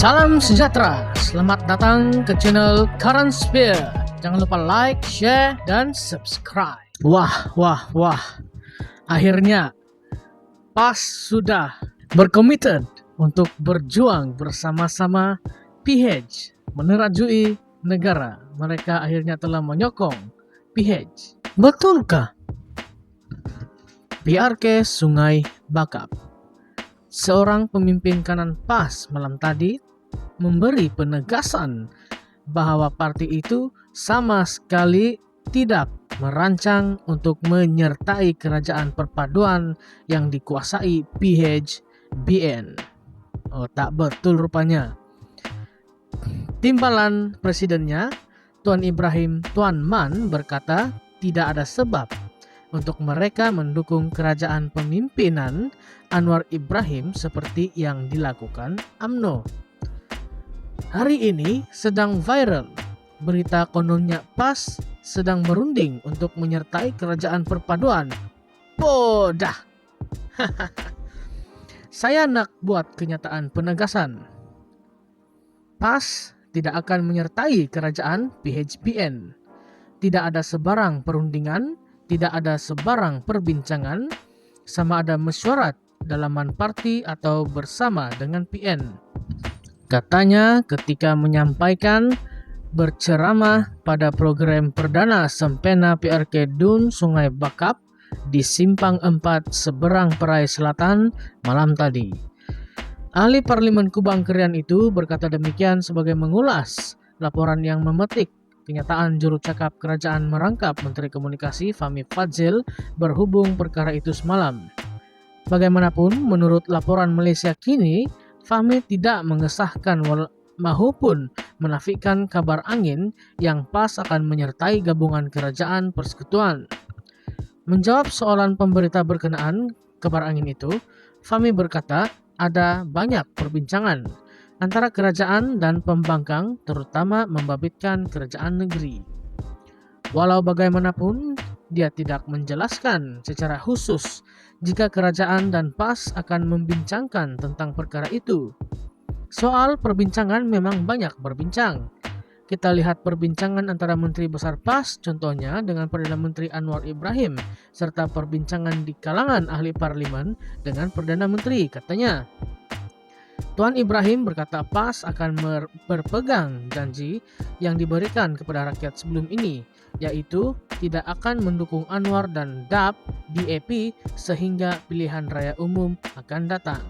Salam sejahtera, selamat datang ke channel Current Sphere. Jangan lupa like, share, dan subscribe. Wah, akhirnya PAS sudah berkomitmen untuk berjuang bersama-sama PH menerajui negara. Mereka akhirnya telah menyokong PH. Betulkah? PRK Sungai Bakap, seorang pemimpin kanan PAS malam tadi memberi penegasan bahwa partai itu sama sekali tidak merancang untuk menyertai kerajaan perpaduan yang dikuasai PHBN. Oh, tak betul rupanya. Timbalan presidennya, Tuan Ibrahim Tuan Man, berkata tidak ada sebab untuk mereka mendukung kerajaan pemimpinan Anwar Ibrahim seperti yang dilakukan UMNO. Hari ini sedang viral berita kononnya PAS sedang berunding untuk menyertai kerajaan perpaduan. Bodah. Saya nak buat kenyataan penegasan. PAS tidak akan menyertai kerajaan PHBN. Tidak ada sebarang perundingan, tidak ada sebarang perbincangan, sama ada mesyuarat dalaman parti atau bersama dengan PN. Katanya ketika menyampaikan berceramah pada program perdana Sempena PRK Dun Sungai Bakap di Simpang 4 seberang Perai Selatan malam tadi. Ahli Parlimen Kubang Krian itu berkata demikian sebagai mengulas laporan yang memetik kenyataan juru cakap kerajaan merangkap Menteri Komunikasi Fahmi Fadzil berhubung perkara itu semalam. Bagaimanapun, menurut laporan Malaysia kini, Fahmi tidak mengesahkan maupun menafikan kabar angin yang PAS akan menyertai gabungan kerajaan persekutuan. Menjawab soalan pemberita berkenaan kabar angin itu, Fahmi berkata ada banyak perbincangan antara kerajaan dan pembangkang, terutama membabitkan kerajaan negeri. Walau bagaimanapun, dia tidak menjelaskan secara khusus jika kerajaan dan PAS akan membincangkan tentang perkara itu. Soal perbincangan memang banyak berbincang. Kita lihat perbincangan antara Menteri Besar PAS, contohnya dengan Perdana Menteri Anwar Ibrahim, serta perbincangan di kalangan ahli parlimen dengan Perdana Menteri, katanya. Tuan Ibrahim berkata PAS akan berpegang janji yang diberikan kepada rakyat sebelum ini, yaitu tidak akan mendukung Anwar dan DAP sehingga pilihan raya umum akan datang.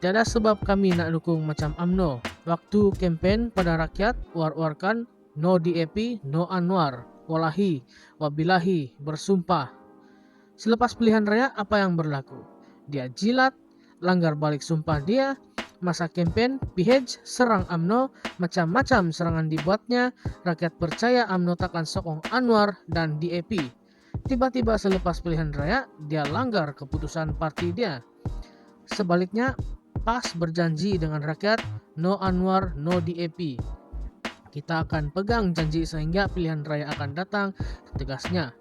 Tiada sebab kami nak dukung macam UMNO. Waktu kempen pada rakyat, war-warkan no DAP, no Anwar, wallahi, wabilahi, bersumpah. Selepas pilihan raya apa yang berlaku? Dia jilat, langgar balik sumpah dia. Masa kempen, PH serang UMNO, macam-macam serangan dibuatnya, rakyat percaya UMNO takkan sokong Anwar dan DAP. Tiba-tiba selepas pilihan raya, dia langgar keputusan parti dia. Sebaliknya, PAS berjanji dengan rakyat, no Anwar, no DAP. Kita akan pegang janji sehingga pilihan raya akan datang, tegasnya.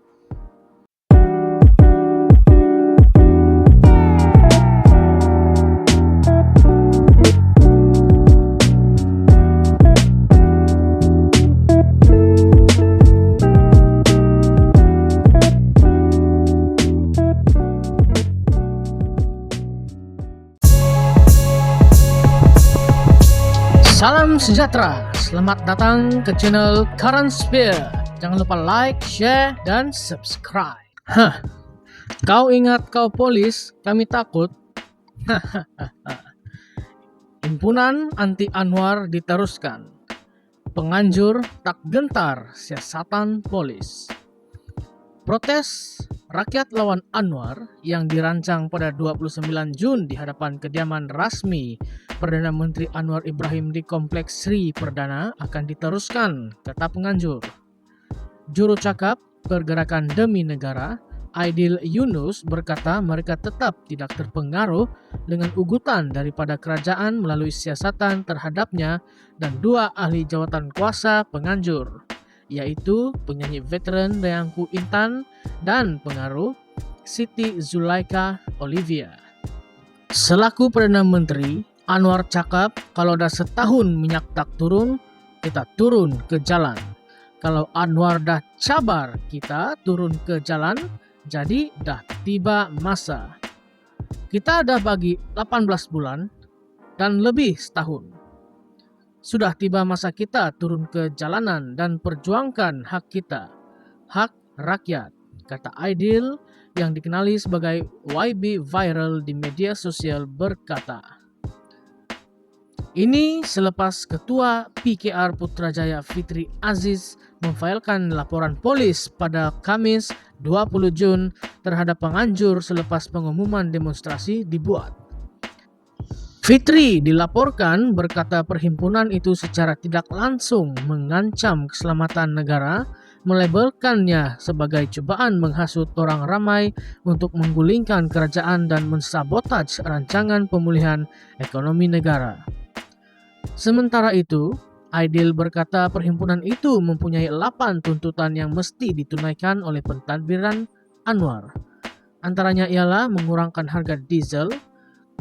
Salam sejahtera, selamat datang ke channel Current Sphere. Jangan lupa like, share, dan subscribe. Kau ingat kau polis, kami takut. Himpunan anti Anwar diteruskan. Penganjur tak gentar siasatan polis. Protes rakyat lawan Anwar yang dirancang pada 29 Jun di hadapan kediaman rasmi Perdana Menteri Anwar Ibrahim di Kompleks Sri Perdana akan diteruskan, kata penganjur. Juru cakap Pergerakan Demi Negara, Aidil Yunus, berkata mereka tetap tidak terpengaruh dengan ugutan daripada kerajaan melalui siasatan terhadapnya dan dua ahli jawatan kuasa penganjur, yaitu penyanyi veteran Dayangku Intan dan pengaruh Siti Zulaika Olivia. Selaku Perdana Menteri, Anwar cakap, kalau dah setahun minyak tak turun, kita turun ke jalan. Kalau Anwar dah cabar kita turun ke jalan, jadi dah tiba masa. Kita dah bagi 18 bulan dan lebih setahun. Sudah tiba masa kita turun ke jalanan dan perjuangkan hak kita, hak rakyat, kata Aidil yang dikenali sebagai YB Viral di media sosial berkata. Ini selepas Ketua PKR Putrajaya Fitri Aziz memfailkan laporan polis pada Kamis 20 Jun terhadap penganjur selepas pengumuman demonstrasi dibuat. Fitri dilaporkan berkata perhimpunan itu secara tidak langsung mengancam keselamatan negara, melabelkannya sebagai cobaan menghasut orang ramai untuk menggulingkan kerajaan dan mensabotase rancangan pemulihan ekonomi negara. Sementara itu, Aidil berkata perhimpunan itu mempunyai 8 tuntutan yang mesti ditunaikan oleh pentadbiran Anwar. Antaranya ialah mengurangkan harga diesel,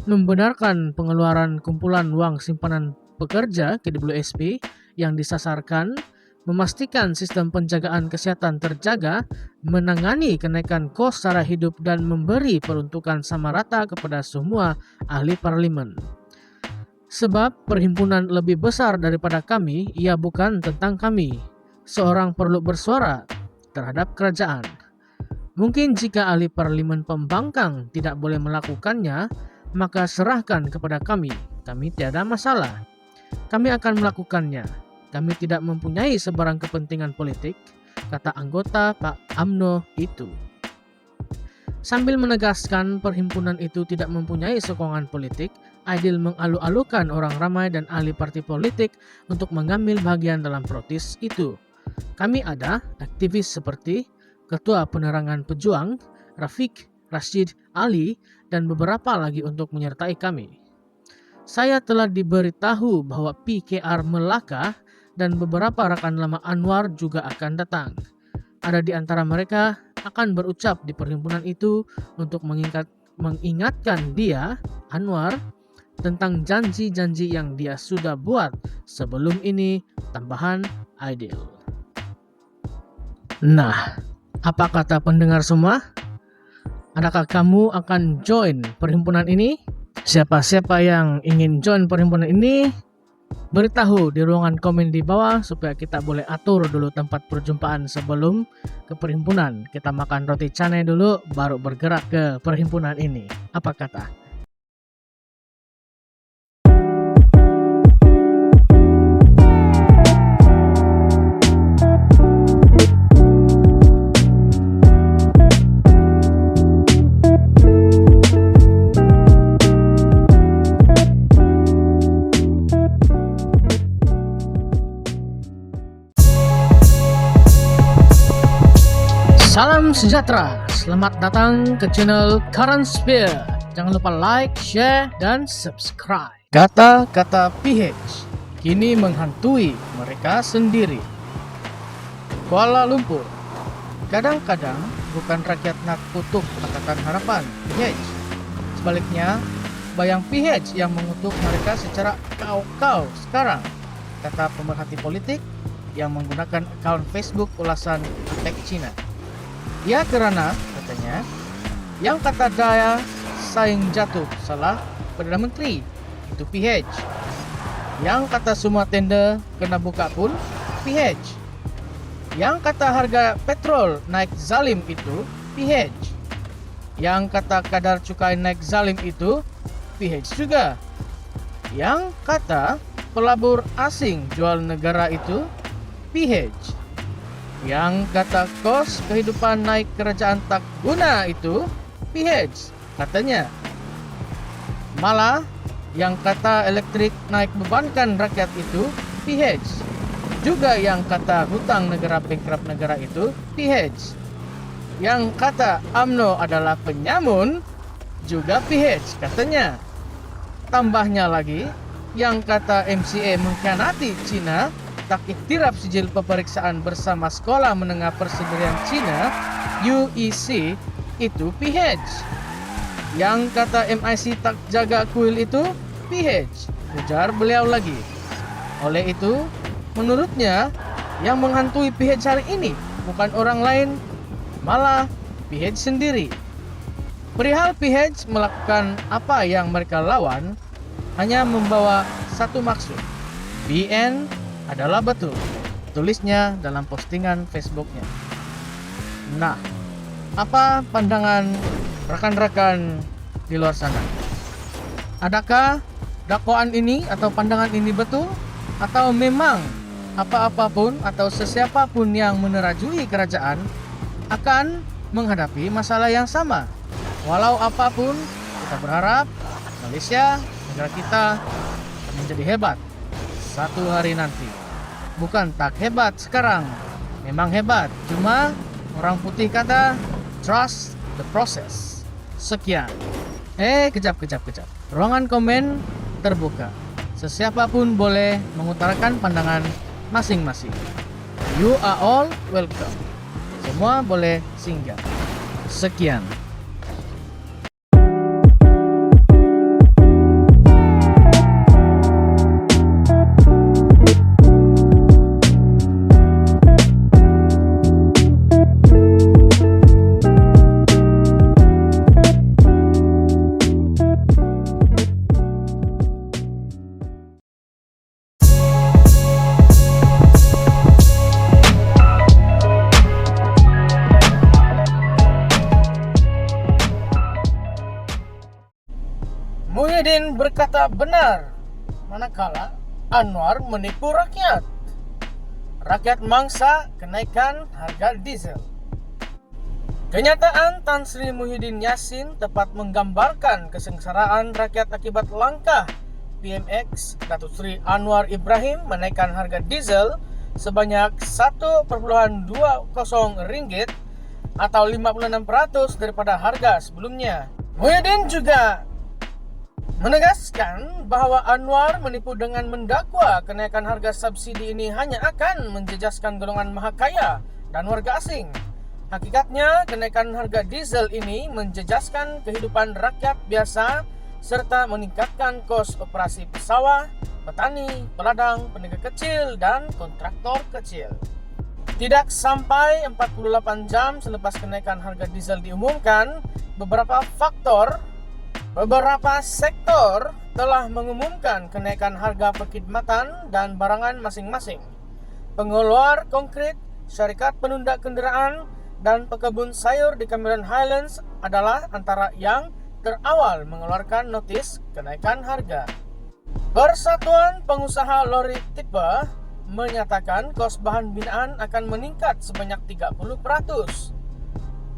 membenarkan pengeluaran kumpulan wang simpanan pekerja KWSP yang disasarkan, memastikan sistem penjagaan kesihatan terjaga, menangani kenaikan kos sara hidup dan memberi peruntukan sama rata kepada semua ahli parlimen. Sebab perhimpunan lebih besar daripada kami, ia bukan tentang kami. Seorang perlu bersuara terhadap kerajaan. Mungkin jika ahli parlimen pembangkang tidak boleh melakukannya, maka serahkan kepada kami. Kami tiada masalah. Kami akan melakukannya. Kami tidak mempunyai sebarang kepentingan politik, kata anggota Pak UMNO itu. Sambil menegaskan perhimpunan itu tidak mempunyai sokongan politik, Aidil mengalu-alukan orang ramai dan ahli parti politik untuk mengambil bagian dalam protes itu. Kami ada aktivis seperti Ketua Penerangan Pejuang, Rafiq Rashid Ali, dan beberapa lagi untuk menyertai kami. Saya telah diberitahu bahwa PKR Melaka dan beberapa rekan lama Anwar juga akan datang. Ada di antara mereka akan berucap di perhimpunan itu untuk mengingatkan dia, Anwar, tentang janji-janji yang dia sudah buat sebelum ini, tambahan Aidil. Nah, apa kata pendengar semua? Adakah kamu akan join perhimpunan ini? Siapa-siapa yang ingin join perhimpunan ini, beritahu di ruangan komen di bawah supaya kita boleh atur dulu tempat perjumpaan sebelum ke perhimpunan. Kita makan roti canai dulu baru bergerak ke perhimpunan ini. Apa kata? Salam sejahtera, selamat datang ke channel Current Sphere. Jangan lupa like, share, dan subscribe. Kata-kata PH kini menghantui mereka sendiri. Kuala Lumpur. Kadang-kadang bukan rakyat nak kutuk Pakatan Harapan, PH. Sebaliknya, bayang PH yang mengutuk mereka secara kau-kau sekarang, kata pemerhati politik yang menggunakan akun Facebook ulasan Attack China. Ya kerana, katanya, yang kata daya saing jatuh salah Perdana Menteri, itu PH. Yang kata semua tender kena buka pun, PH. Yang kata harga petrol naik zalim itu, PH. Yang kata kadar cukai naik zalim itu, PH juga. Yang kata pelabur asing jual negara itu, PH. Yang kata kos kehidupan naik kerajaan tak guna itu, PH, katanya. Malah yang kata elektrik naik bebankan rakyat itu, PH. Juga yang kata hutang negara bankrupt negara itu, PH. Yang kata UMNO adalah penyamun, juga PH, katanya. Tambahnya lagi, yang kata MCA mengkhianati Cina, tak iktiraf sijil pemeriksaan bersama Sekolah Menengah Persendirian Cina UEC itu PH. Yang kata MIC tak jaga kuil itu PH, ujar beliau lagi. Oleh itu, menurutnya, yang menghantui PH hari ini bukan orang lain, malah PH sendiri. Perihal PH melakukan apa yang mereka lawan hanya membawa satu maksud. BN adalah betul, tulisnya dalam postingan Facebooknya. Nah, apa pandangan rekan-rekan di luar sana? Adakah dakwaan ini atau pandangan ini betul? Atau memang apa-apapun atau sesiapapun yang menerajui kerajaan akan menghadapi masalah yang sama? Walau apapun, kita berharap Malaysia, negara kita, akan menjadi hebat satu hari nanti. Bukan tak hebat sekarang, memang hebat. Cuma orang putih kata, trust the process. Sekian. Kejap. Ruangan komen terbuka. Sesiapapun boleh mengutarakan pandangan masing-masing. You are all welcome. Semua boleh singgah. Sekian. Muhyiddin berkata benar, manakala Anwar menipu rakyat. Rakyat mangsa kenaikan harga diesel. Kenyataan Tan Sri Muhyiddin Yassin tepat menggambarkan kesengsaraan rakyat akibat langkah PMX Datuk Seri Anwar Ibrahim menaikkan harga diesel sebanyak 1.20 ringgit atau 56% daripada harga sebelumnya. Muhyiddin juga menegaskan bahawa Anwar menipu dengan mendakwa kenaikan harga subsidi ini hanya akan menjejaskan golongan maha kaya dan warga asing. Hakikatnya, kenaikan harga diesel ini menjejaskan kehidupan rakyat biasa serta meningkatkan kos operasi pesawah, petani, peladang, peniaga kecil dan kontraktor kecil. Tidak sampai 48 jam selepas kenaikan harga diesel diumumkan, beberapa sektor telah mengumumkan kenaikan harga perkhidmatan dan barangan masing-masing. Pengeluar konkret, syarikat penunda kenderaan, dan pekebun sayur di Cameron Highlands adalah antara yang terawal mengeluarkan notis kenaikan harga. Persatuan Pengusaha Lori Tipe menyatakan kos bahan binaan akan meningkat sebanyak 30%.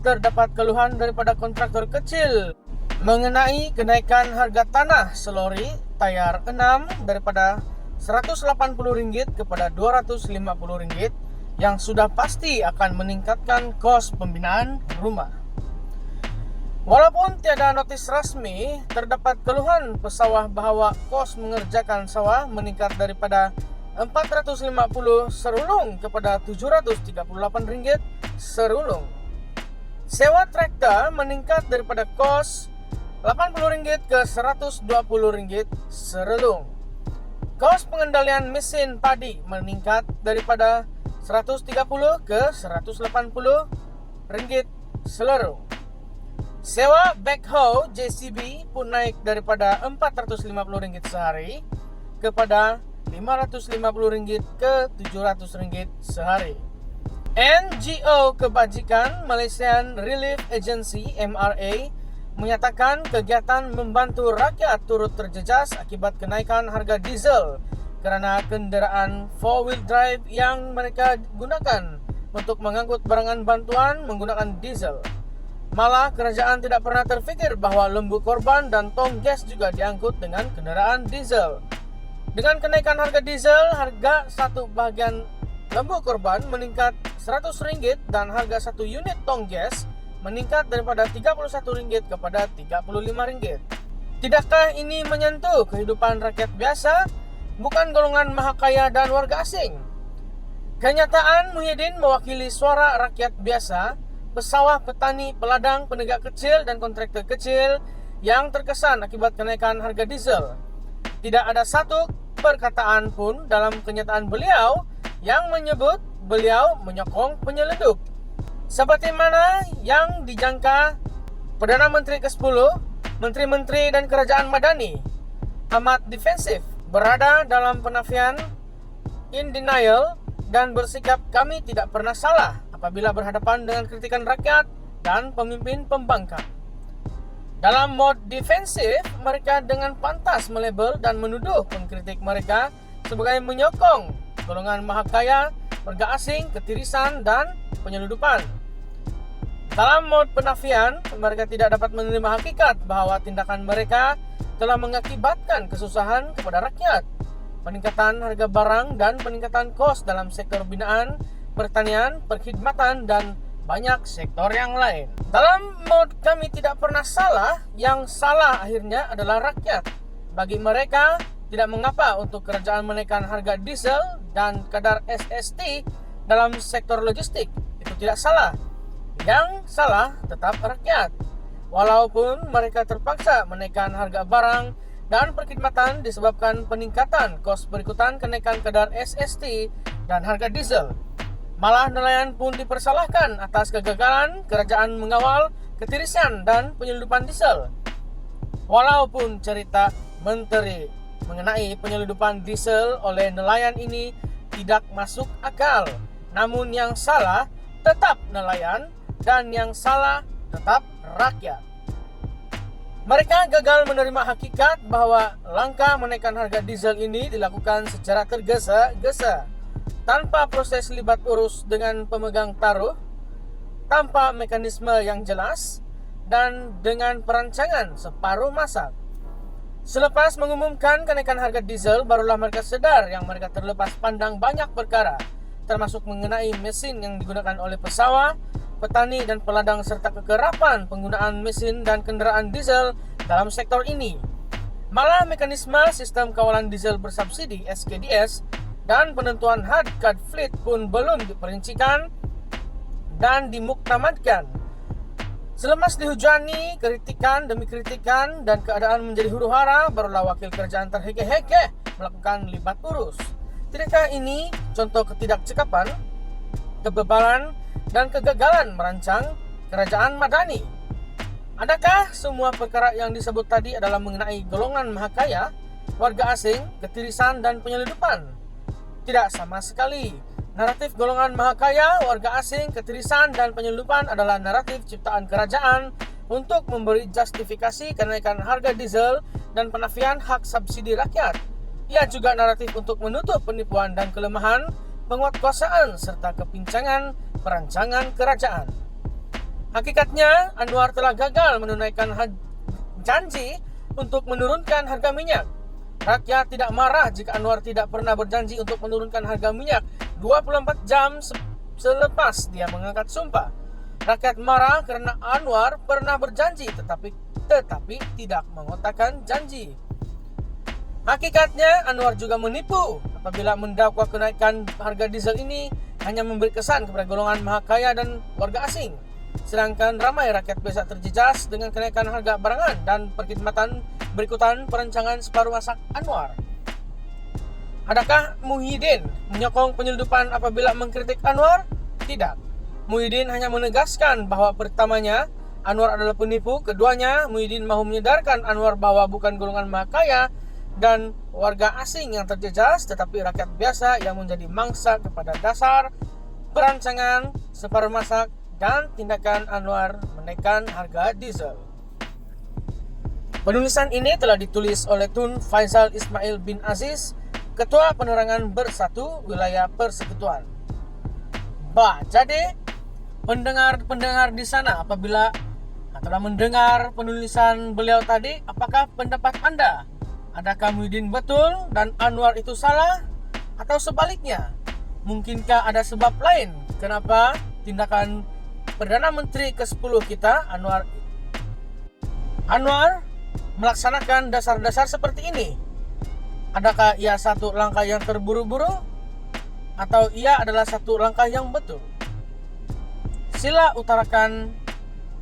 Terdapat keluhan daripada kontraktor kecil mengenai kenaikan harga tanah selori tayar 6 daripada RM180 kepada RM250 yang sudah pasti akan meningkatkan kos pembinaan rumah. Walaupun tiada notis rasmi, terdapat keluhan pesawah bahawa kos mengerjakan sawah meningkat daripada RM450 serulung kepada RM738 serulung. Sewa traktor meningkat daripada kos RM80 ke RM120 serelung. Kos pengendalian mesin padi meningkat daripada RM130 ke RM180 selerung. Sewa backhoe JCB pun naik daripada RM450 sehari kepada RM550 ke RM700 sehari. NGO Kebajikan Malaysian Relief Agency MRA menyatakan kegiatan membantu rakyat turut terjejas akibat kenaikan harga diesel kerana kenderaan 4-wheel drive yang mereka gunakan untuk mengangkut barangan bantuan menggunakan diesel. Malah kerajaan tidak pernah terfikir bahawa lembu korban dan tong gas juga diangkut dengan kenderaan diesel. Dengan kenaikan harga diesel, harga satu bahagian lembu korban meningkat RM100 dan harga satu unit tong gas meningkat daripada RM31 kepada RM35. Tidakkah ini menyentuh kehidupan rakyat biasa, bukan golongan maha kaya dan warga asing? Kenyataan Muhyiddin mewakili suara rakyat biasa, pesawah, petani, peladang, peniaga kecil dan kontraktor kecil yang terkesan akibat kenaikan harga diesel. Tidak ada satu perkataan pun dalam kenyataan beliau yang menyebut beliau menyokong penyelundup. Seperti mana yang dijangka Perdana Menteri ke-10, Menteri-Menteri dan Kerajaan Madani amat defensif, berada dalam penafian in denial dan bersikap kami tidak pernah salah apabila berhadapan dengan kritikan rakyat dan pemimpin pembangkang. Dalam mode defensif, mereka dengan pantas melabel dan menuduh pengkritik mereka sebagai menyokong golongan mahakaya, warga asing, ketirisan, dan penyelundupan. Dalam mode penafian, mereka tidak dapat menerima hakikat bahwa tindakan mereka telah mengakibatkan kesusahan kepada rakyat, peningkatan harga barang dan peningkatan kos dalam sektor binaan, pertanian, perkhidmatan, dan banyak sektor yang lain. Dalam mode kami tidak pernah salah, yang salah akhirnya adalah rakyat. Bagi mereka, tidak mengapa untuk kerajaan menaikkan harga diesel dan kadar SST dalam sektor logistik. Itu tidak salah. Yang salah tetap rakyat. Walaupun mereka terpaksa menaikkan harga barang dan perkhidmatan disebabkan peningkatan kos berikutan kenaikan kadar SST dan harga diesel. Malah nelayan pun dipersalahkan atas kegagalan kerajaan mengawal ketirisan dan penyelundupan diesel. Walaupun cerita menteri mengenai penyelundupan diesel oleh nelayan ini tidak masuk akal, namun yang salah tetap nelayan dan yang salah tetap rakyat. Mereka gagal menerima hakikat bahwa langkah menaikkan harga diesel ini dilakukan secara tergesa-gesa, tanpa proses libat urus dengan pemegang taruh, tanpa mekanisme yang jelas, dan dengan perancangan separuh masak. Selepas mengumumkan kenaikan harga diesel, barulah mereka sadar yang mereka terlepas pandang banyak perkara, termasuk mengenai mesin yang digunakan oleh pesawat, petani dan peladang serta kekerapan penggunaan mesin dan kendaraan diesel dalam sektor ini. Malah mekanisme sistem kawalan diesel bersubsidi SKDS dan penentuan harga fleet pun belum diperincikan dan dimuktamadkan. Selepas dihujani kritikan demi kritikan dan keadaan menjadi huru-hara, barulah wakil kerajaan terhekeh-hekeh melakukan libat urus. Tidakkah ini contoh ketidakcekapan, kebebalan, dan kegagalan merancang kerajaan Madani? Adakah semua perkara yang disebut tadi adalah mengenai golongan mahakaya, warga asing, ketirisan, dan penyelundupan? Tidak sama sekali. Naratif golongan mahakaya, warga asing, ketirisan, dan penyelundupan adalah naratif ciptaan kerajaan untuk memberi justifikasi kenaikan harga diesel dan penafian hak subsidi rakyat. Ia juga naratif untuk menutup penipuan dan kelemahan, penguatkuasaan, serta kepincangan perancangan kerajaan. Hakikatnya, Anwar telah gagal menunaikan janji untuk menurunkan harga minyak. Rakyat tidak marah jika Anwar tidak pernah berjanji untuk menurunkan harga minyak 24 jam selepas dia mengangkat sumpah. Rakyat marah karena Anwar pernah berjanji tetapi tidak mengotakkan janji. Hakikatnya, Anwar juga menipu apabila mendakwa kenaikan harga diesel ini hanya memberi kesan kepada golongan mahakaya dan warga asing. Sedangkan ramai rakyat biasa terjejas dengan kenaikan harga barangan dan perkhidmatan berikutan perancangan separuh masak Anwar. Adakah Muhyiddin menyokong penyelundupan apabila mengkritik Anwar? Tidak. Muhyiddin hanya menegaskan bahwa pertamanya Anwar adalah penipu, keduanya Muhyiddin mahu menyadarkan Anwar bahwa bukan golongan mahakaya dan warga asing yang terjejas, tetapi rakyat biasa yang menjadi mangsa kepada dasar perancangan separuh masak dan tindakan Anwar menaikkan harga diesel. Penulisan ini telah ditulis oleh Tun Faisal Ismail bin Aziz, Ketua Penerangan Bersatu Wilayah Persekutuan. Jadi pendengar di sana apabila telah mendengar penulisan beliau tadi, apakah pendapat Anda? Adakah Muhyiddin betul dan Anwar itu salah? Atau sebaliknya? Mungkinkah ada sebab lain kenapa tindakan Perdana Menteri ke-10 kita, Anwar melaksanakan dasar-dasar seperti ini? Adakah ia satu langkah yang terburu-buru? Atau ia adalah satu langkah yang betul? Sila utarakan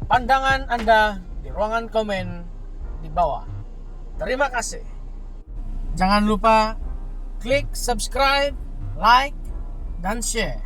pandangan Anda di ruangan komen di bawah. Terima kasih. Jangan lupa klik subscribe, like, dan share.